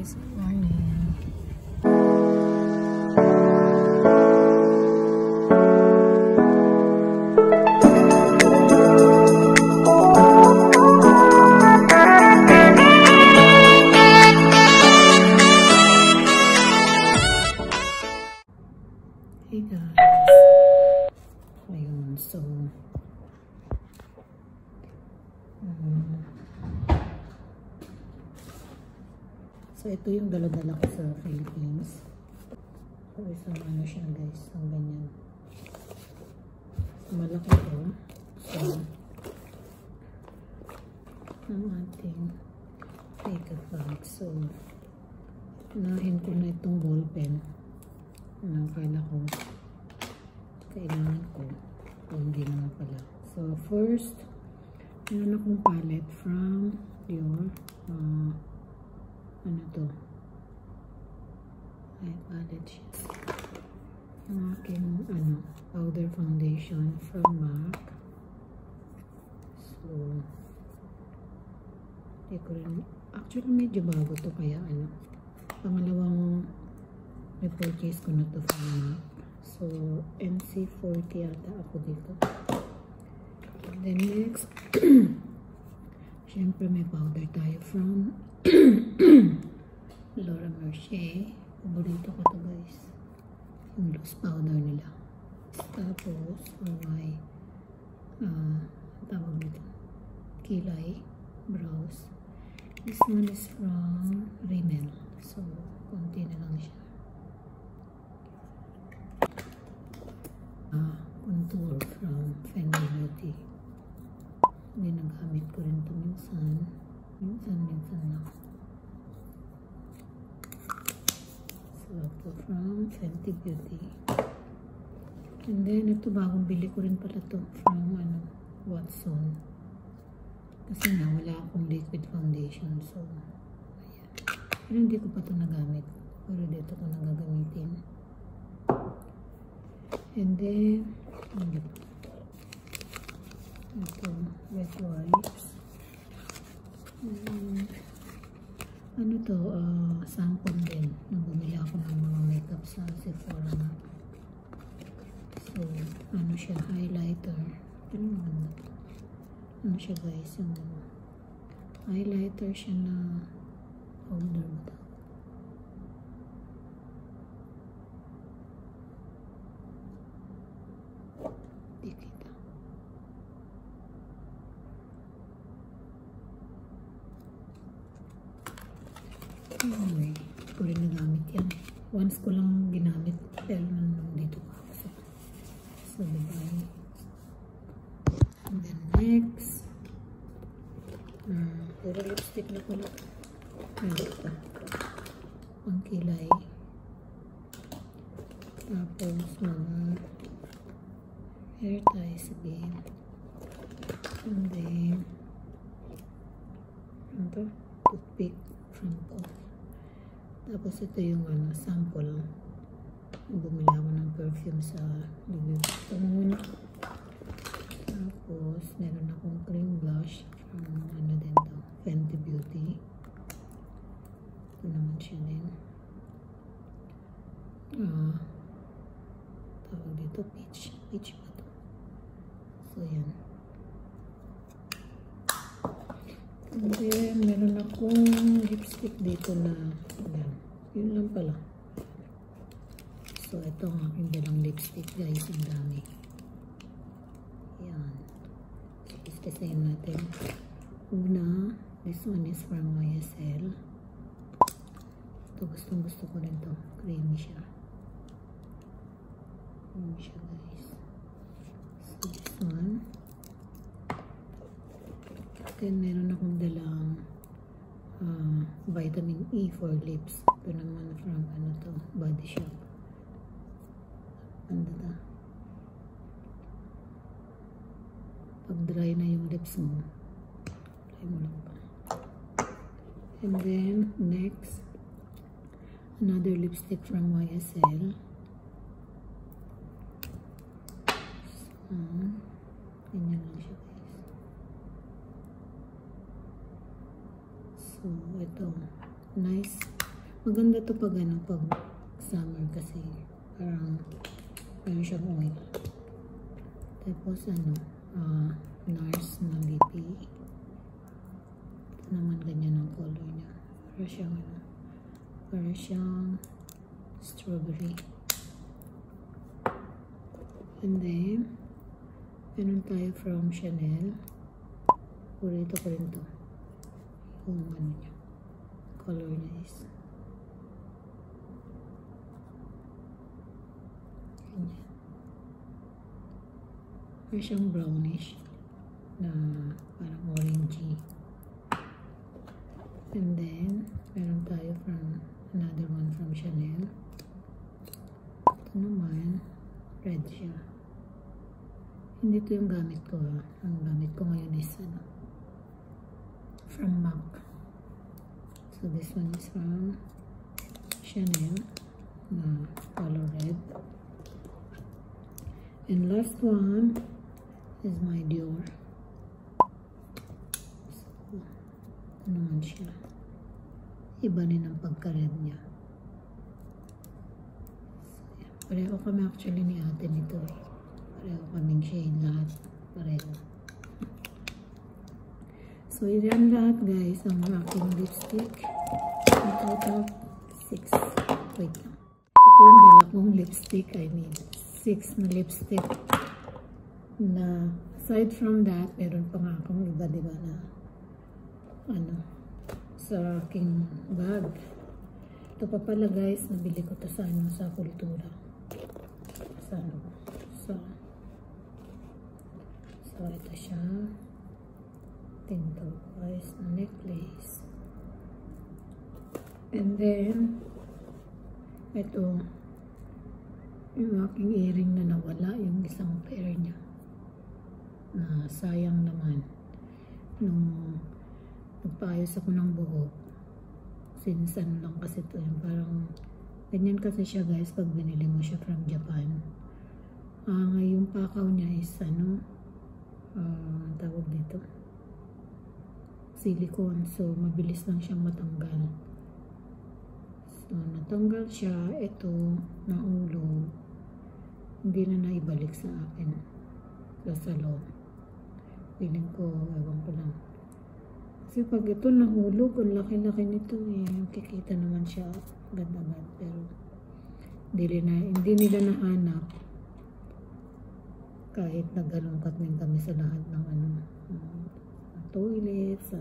guys, good morning. Hey guys, ayun, so ito yung dala-dala ko sa Philippines. So isang ano siya guys, ang ganyan. So, malaki to. So ang ating makeup bag. So unahin ko na itong ball pen na kala ko kailangan ko, o hindi naman pala. So first, meron akong palette from Dior. Ano to? Ay, palette siya. Ang aking powder foundation from MAC. So hindi ko rin, actually medyo bago to, kaya pangalawang repurchase ko na to from MAC. So NC40 ata ako dito. And then next, syempre may powder tayo from Laura Mercier. Paborito ko to guys, yung loose powder nila. Tapos may tawag nito, kilay brows. This one is from Rimmel, so konti na lang siya. Contour from Fendi Beauty. Hindi, nagamit ko rin ito minsan lang. So ito from Fenty Beauty. And then ito, bagong bili ko rin pala ito from Watson. Kasi nga wala akong liquid foundation, so ayan. Pero hindi ko pa ito nagamit, pero dito ko nagagamitin. And then ito, wet wipes. Ano to, sample din. Bumili ako ng mga makeup sa Sephora na. So ano siya, highlighter. Ano siya guys, yung highlighter siya na powder ba ito? Di kita. Anyway, ko rin nagamit yan. Once ko lang ginamit, pero nandito pa ako. So diba? And then next, puro lipstick na pala. Ito, ang kilay. Tapos mga hair ties again. And then ito, toothpick from Paul. Tapos ito yung sample. Bumili ako ng perfume sa review. Ito muna. Tapos meron akong cream blush from din to, Fenty Beauty. Ito naman siya din. Tawag dito, peach ba to? So yan. And then meron akong lipstick dito na yan. Yun lang pala. So ito ang aking dalang lipstick guys, ang dami. Yan. Istesayin natin. Una, this one is from YSL. Ito, gustong gusto ko rin to. Creamy siya. Creamy siya guys. So this one. Then meron akong dalang vitamin E for lips. Ito naman from Body Shop. Ano ito? Pag dry na yung lips mo, try mo lang pa. And then next, another lipstick from YSL. So ganyan lang siya guys. So ito, nice Maganda to pag ano, pag summer kasi parang meron siyang oil. Tapos ano, NARS na lippy. Ito naman ganyan ang color niya. Para siyang strawberry. And then, meron tayo from Chanel. Purito ko rin to. Yung ano niya. Color niya is ganyan. Meron siyang brownish na parang orangey. And then, meron tayo from another one from Chanel. Ito naman, red siya. Hindi ito yung gamit ko. Ang gamit ko ngayon is ano, from MAC. So this one is from Chanel na color red. And last one is my Dior. So, ito naman siya. Iba din ang pagka-red niya. So, pareho kami actually ni ate nito eh. Pareho kaming shade lahat. Pareho. So, yan lahat guys ang aking lipstick. In total, 6. Wait lang. Ito yung dala kong lipstick. I mean, 6 na lipstick. Na, aside from that, meron pa nga akong iba, diba na, ano, sa aking bag. Ito pa pala guys, nabili ko to sa ano, sa Kultura. Sa ano, so ito siya. Tingnan guys, na necklace. And then, ito, yung aking earring na nawala, yung isang pair niya. Na sayang naman. Nung nagpaayos ako ng buhok, sinsan lang kasi ito yung parang ganyan kasi siya guys pag binili mo siya from Japan. Yung pakaw niya is ano, tawag dito, silicone, so mabilis lang siyang matanggal. So natanggal siya, ito nahulog, hindi na naibalik sa akin sa salon. Feeling ko, ewan ko lang. Kasi pag ito nahulog, ang laki-laki nito eh. Kikita naman siya agad-agad. Pero hindi nila nahanap. Kahit nagalungkat din kami sa lahat ng ano, toilet, sa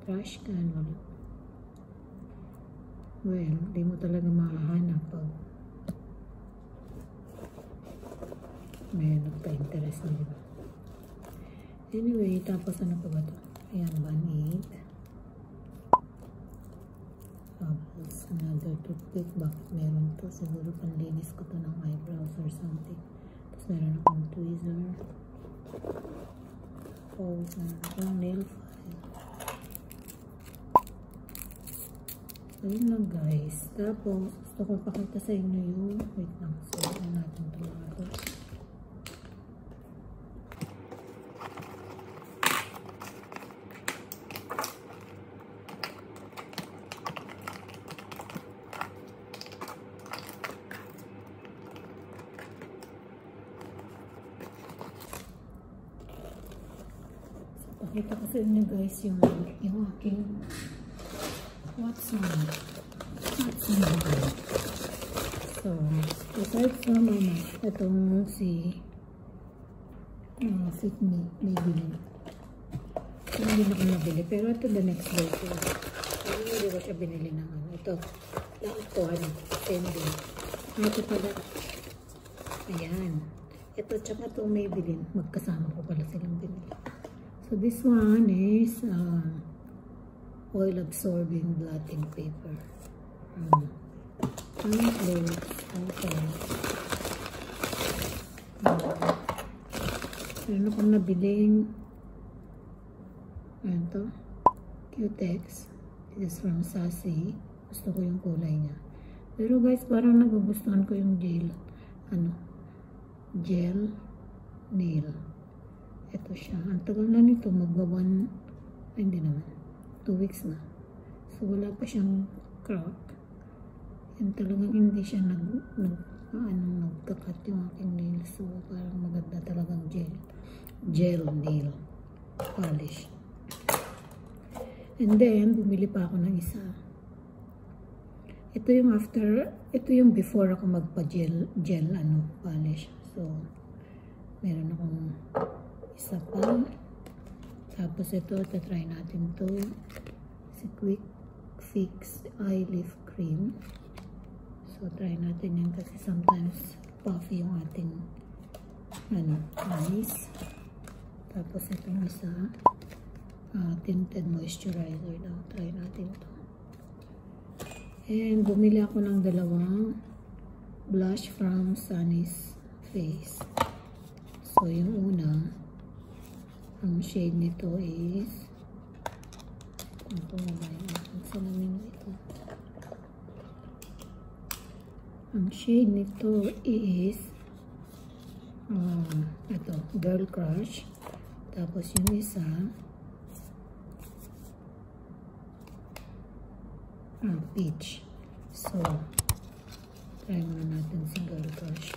trash can, wala. Well, di mo talaga mahahanap pag may nagka-interest na, diba? Anyway, tapos ano pa ba ito? Ayan, Band-Aid. Tapos, another toothpick. Bakit meron to? Siguro panlinis ko to ng eyebrows or something. Tapos meron akong tweezer. Tapos meron akong nail file. So, yun lang guys. Tapos, gusto ko pakita sa inyo yung, wait lang. So, ano natin ito mga ito. Pakita ko sa inyo guys yung aking Watson. So, aside from itong si Fit Me, Maybelline. Hindi na ko nabili. Pero ito the next day ko. Hindi ko siya binili ng ano. Ito, lahat ko same day. Ito pala. Ayan. Ito, tsaka ito Maybelline. Magkasama ko pala silang binili. So this one is oil absorbing blotting paper. Okay. Meron akong nabiling ano to? Cutex. This is from Sassy. Gusto ko yung kulay niya. Pero guys, parang nagugustuhan ko yung gel nail. Ito siya. Ang tagal na nito. Hindi naman. 2 weeks na. So, wala pa siyang crack. And talagang hindi siya nagkakat yung aking nails. So, parang maganda talagang gel nail polish. And then, bumili pa ako ng isa. Ito yung before ako magpa-gel polish. So, meron akong isa pa. Tapos ito, try natin to. Si Quick Fix Eye Lift Cream. So, try natin yan kasi sometimes puffy yung ating eyes. Tapos itong isa, tinted moisturizer daw. Try natin to. And bumili ako ng dalawang blush from Sunny's Face. So, yung una, ang shade nito is ang shade nito is ito, Girl Crush. Tapos yung isa peach. So, try muna natin si Girl Crush.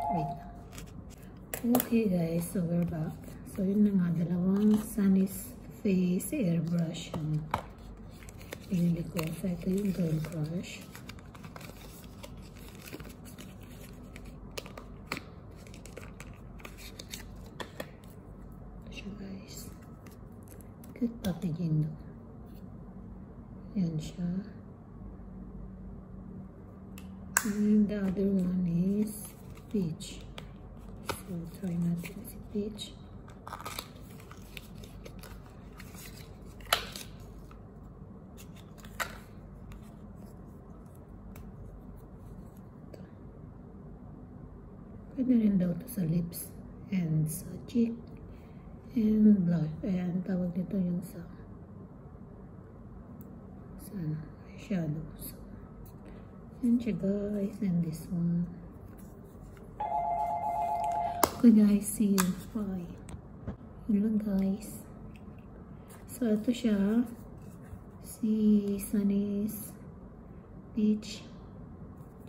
Wait lang. Okay guys, so we're back. So yun na nga, dalawang Sunny's Face airbrush yung pinili ko. So ito yung Girl Crush. So guys, good packaging do. Yan siya. And the other one is peach. So, try natin si peach. Pwede rin daw ito sa lips and sa cheek and blush. And tawag dito yung sa shadow. So, yan siya guys. And this one. Okay guys, see you. Bye. Yun lang guys. So, ito siya. Si Sunny's Peach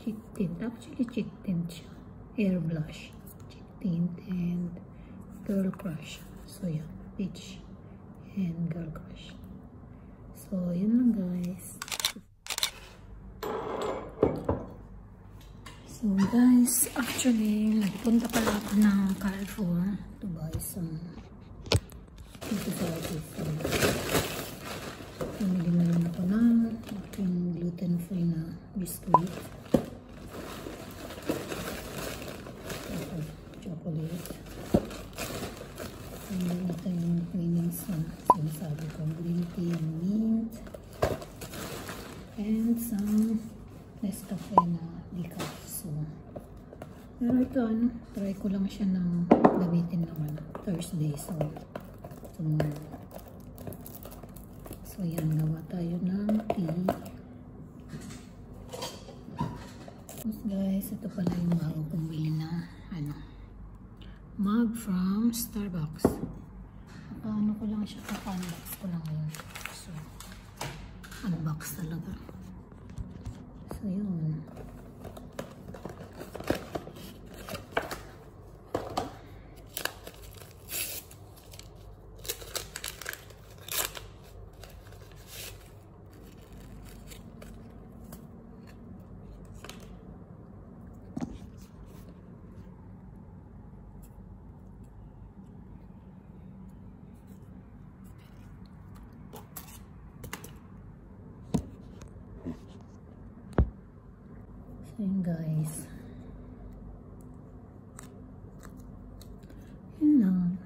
Cheek Tint. Actually, cheek tint siya. Air blush. Cheek tint and Girl Crush. So, yan. Peach and Girl Crush. So, yun lang guys. So guys, actually, nagpunta pala ako ng Carrefour to buy some antibiotics. Pumili na rin ako ng aking gluten-free na biscuit. Chocolate. And then ito yung winnings na sinasabi ko. Green tea and mint. And some Nescafe na decaf. So, pero ito try ko lang siya ng gamitin naman Thursday. So, tomorrow. So, yan. Gawa tayo ng tea. Tapos guys, ito pala yung bago kong bili na mug from Starbucks. Paano ko lang siya, unbox ko lang yun. So, unbox talaga. So, yun. Yun guys. Yun lang.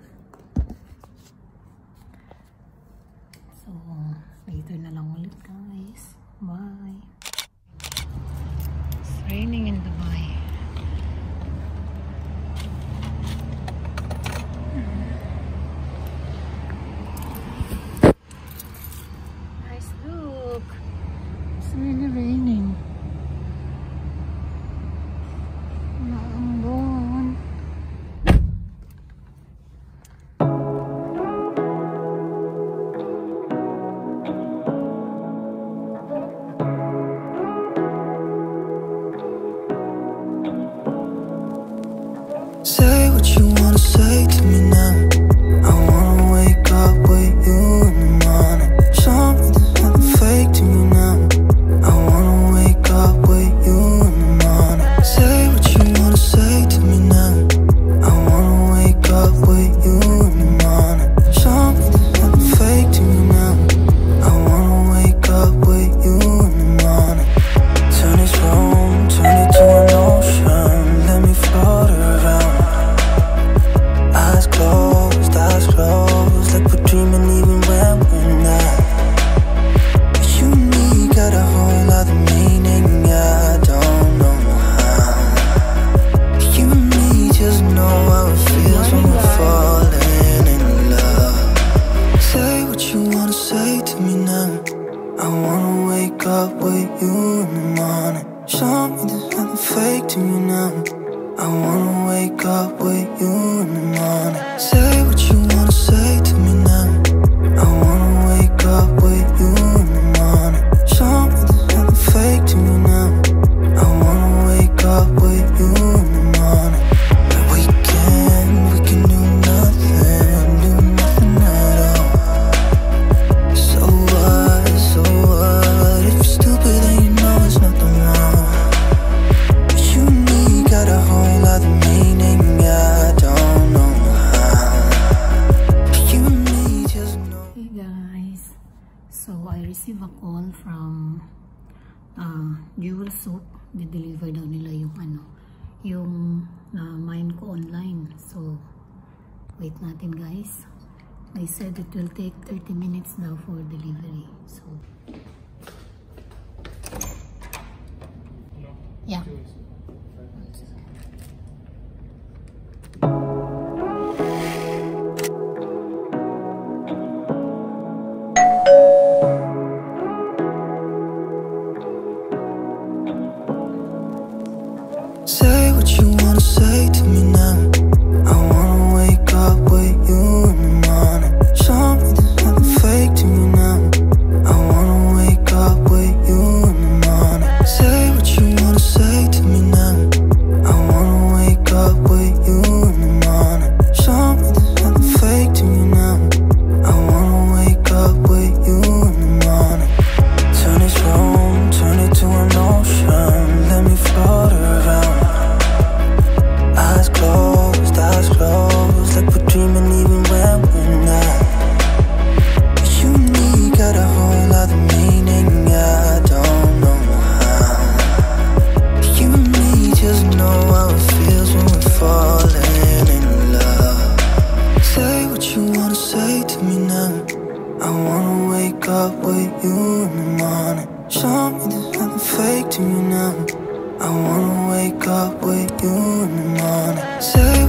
So, later na lang ulit guys. Bye. It's raining in Dubai. Nice look. It's really raining. wanna wake up with you in the morning. Show me there's nothing fake to me now. I wanna wake up with you in the morning. Say what you wanna say to me now. I wanna wake up with you in the morning. Show me there's nothing fake to me now. I wanna wake up with you in the morning. We can do nothing at all. So what, if you're stupid then you know it's nothing wrong. You and me got a whole other meaning, I don't know how. You and me just know. Hey guys, so I received a call from Jewel Soap. Di-deliver daw nila yung mine ko online. So wait natin guys. They said it will take 30 minutes now for delivery. So yeah. Say what you wanna say to me now. I wanna wake up with you in the morning. Show me there's nothing fake to me now. I wanna wake up with you in the morning. Say what you wanna say to me now. I wanna wake up with you in the morning. Show me there's nothing fake to me now. I wanna wake up with you in the morning. Turn this room, turn it to an ocean. Let me float around. Eyes closed, like we're dreaming even when we're not. You and me got a whole other meaning, I don't know how. You and me just know how it feels when we're falling in love. Say what you wanna say to me now. I wanna wake up with you in the morning. Show me there's nothing fake to me now. I wanna wake up with you in the morning. Say